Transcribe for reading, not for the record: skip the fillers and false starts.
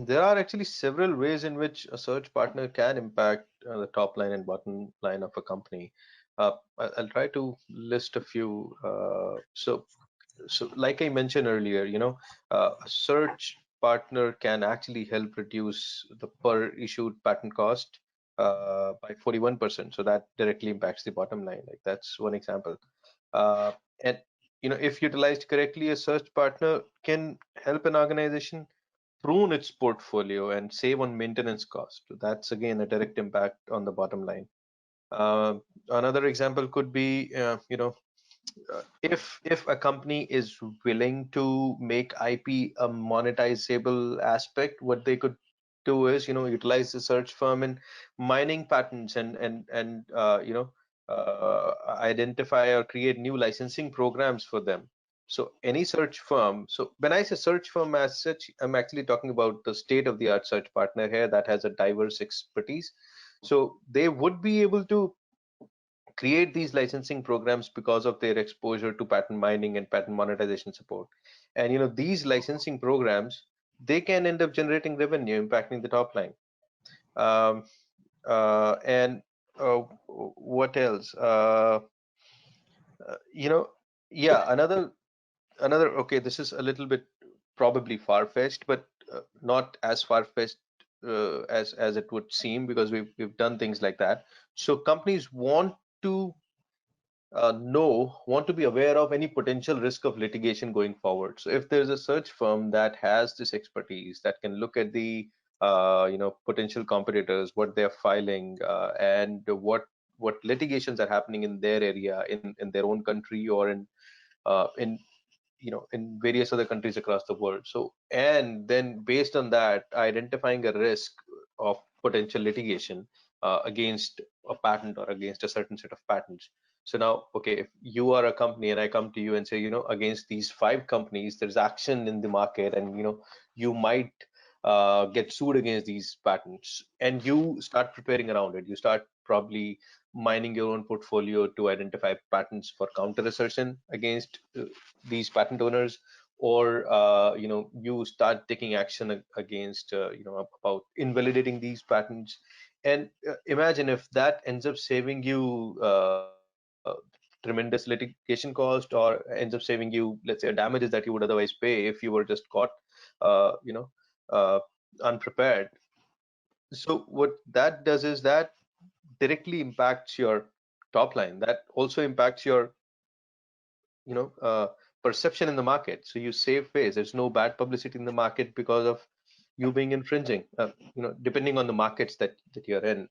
There are actually several ways in which a search partner can impact the top line and bottom line of a company. I'll try to list a few. So like I mentioned earlier, a search partner can actually help reduce the per issued patent cost by 41%. So that directly impacts the bottom line. Like that's one example. And if utilized correctly, a search partner can help an organization prune its portfolio and save on maintenance cost. That's again a direct impact on the bottom line. Another example could be, if a company is willing to make IP a monetizable aspect, what they could do is, utilize the search firm in mining patents and identify or create new licensing programs for them. So any search firm, so when I say search firm as such, I'm actually talking about the state of the art search partner here that has a diverse expertise. So they would be able to create these licensing programs because of their exposure to patent mining and patent monetization support. And these licensing programs, they can end up generating revenue, impacting the top line. um, and what else? You know yeah, another okay, this is a little bit probably far-fetched, but not as far-fetched as it would seem, because we've done things like that. So companies to want to be aware of any potential risk of litigation going forward. So if there's a search firm that has this expertise that can look at the potential competitors, what they're filing, and what litigations are happening in their area, in their own country, or in various other countries across the world. So, and then based on that, identifying a risk of potential litigation against a patent or against a certain set of patents. So now, okay, if you are a company and I come to you and say, against these 5 companies, there's action in the market, and you might get sued against these patents, and you start preparing around it. You start probably mining your own portfolio to identify patents for counter assertion against these patent owners, or you start taking action against about invalidating these patents. And imagine if that ends up saving you tremendous litigation cost, or ends up saving you, let's say, damages that you would otherwise pay if you were just caught uh, you know uh, unprepared. So what that does is that directly impacts your top line. That also impacts your you know uh, perception in the market. So you save face. There's no bad publicity in the market because of you being infringing, depending on the markets that you're in.